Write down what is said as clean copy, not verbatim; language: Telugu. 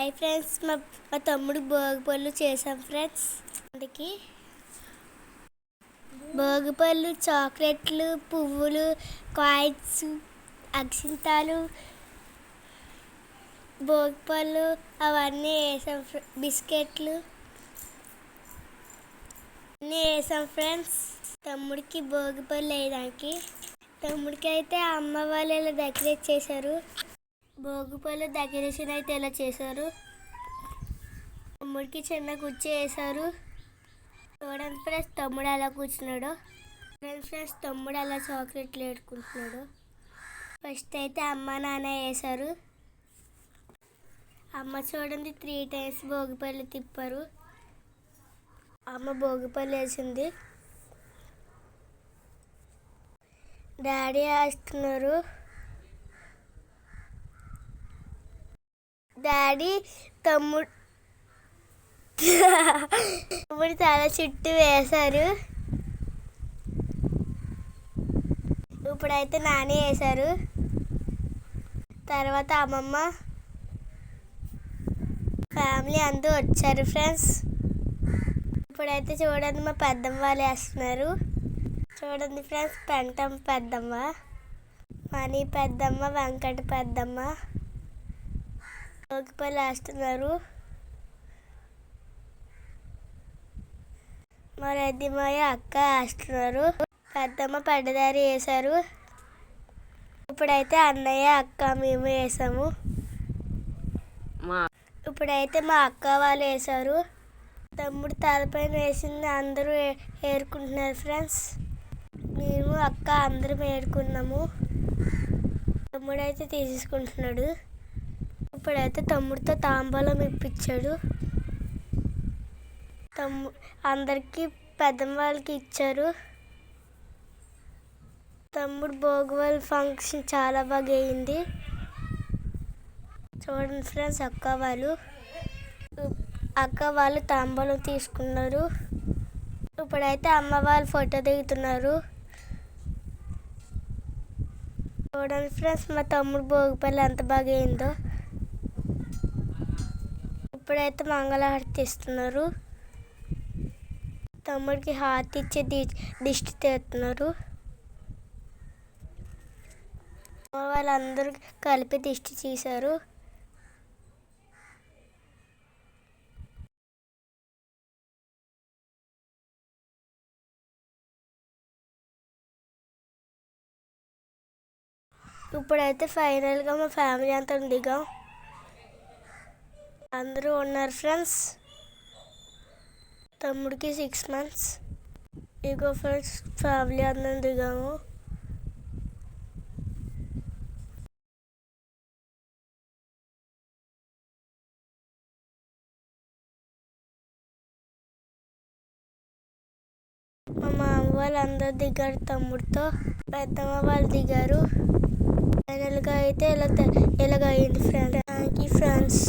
హాయ్ ఫ్రెండ్స్, మా తమ్ముడు భోగిపళ్ళు చేసాం ఫ్రెండ్స్. అందుకే భోగిపళ్ళు, చాక్లెట్లు, పువ్వులు, కాయిన్స్, అక్షింతాలు, భోగిపళ్ళు అవన్నీ వేసాం. బిస్కెట్లు అన్నీ వేసాం ఫ్రెండ్స్. తమ్ముడికి భోగిపళ్ళు వేయడానికి. తమ్ముడికి అయితే అమ్మ వాళ్ళు ఇలా డెకరేట్ చేశారు. భోగిపళ్ళు డెకరేషన్ అయితే ఇలా చేశారు. తమ్ముడికి చిన్న కుర్చీ వేశారు. చూడండి ఫ్రెండ్స్, తమ్ముడు అలా కూర్చున్నాడు. ఫ్రెండ్స్, తమ్ముడు అలా చాక్లెట్లు ఏడుకుంటున్నాడు. ఫస్ట్ అయితే అమ్మ నాన్న వేశారు. అమ్మ చూడండి 3 times భోగిపళ్ళు తిప్పారు. అమ్మ భోగిపళ్ళు వేసింది. డాడీ వేస్తున్నారు. డాడీ తమ్ముడు చాలా చుట్టూ వేశారు. ఇప్పుడైతే నాని వేశారు. తర్వాత అమ్మమ్మ, ఫ్యామిలీ అందరూ వచ్చారు ఫ్రెండ్స్. ఇప్పుడైతే చూడండి మా పెద్దమ్మ వాళ్ళు వేస్తున్నారు. చూడండి ఫ్రెండ్స్, పెంటం పెద్దమ్మ, మణి పెద్దమ్మ, వెంకట పెద్దమ్మ భోగిపళ్ళు వేస్తున్నారు. మా రెడ్డిమాయ అక్క వేస్తున్నారు. పెద్దమ్మ పడ్డదారి వేశారు. ఇప్పుడైతే అన్నయ్య అక్క మేము వేసాము. ఇప్పుడైతే మా అక్క వాళ్ళు వేశారు. తమ్ముడు తలపైన వేసింది అందరూ ఏరుకుంటున్నారు ఫ్రెండ్స్. మేము అక్క అందరం ఏరుకున్నాము. తమ్ముడు అయితే తీసుకుంటున్నాడు. ఇప్పుడైతే తమ్ముడితో తాంబూలం ఇప్పించాడు. అందరికీ పెద్దమ్మ వాళ్ళకి ఇచ్చారు. తమ్ముడు భోగిపళ్ళు ఫంక్షన్ చాలా బాగా అయింది. చూడండి ఫ్రెండ్స్, అక్క వాళ్ళు తాంబూలం తీసుకున్నారు. ఇప్పుడైతే అమ్మ వాళ్ళు ఫోటో దిగుతున్నారు. చూడండి ఫ్రెండ్స్, మా తమ్ముడు భోగిపళ్ళు ఎంత బాగా అయిందో. ఇప్పుడైతే మంగళహారతి ఇస్తున్నారు. తమ్ముడికి హారతి ఇచ్చి దిష్టి తీస్తున్నారు. వాళ్ళందరూ కలిపి దిష్టి తీశారు. ఇప్పుడైతే ఫైనల్గా మా ఫ్యామిలీ అంతా దిగాం. అందరూ ఉన్నారు ఫ్రెండ్స్. తమ్ముడికి 6 months. ఇగో ఫ్రెండ్స్, ఫ్యామిలీ అందరం దిగాము. మా మామ వాళ్ళు అందరు దిగారు తమ్ముడితో. పెద్దమ్మ వాళ్ళు దిగారు. ఫైనల్గా అయితే ఇలాగ అయింది ఫ్రెండ్స్. Thank you friends.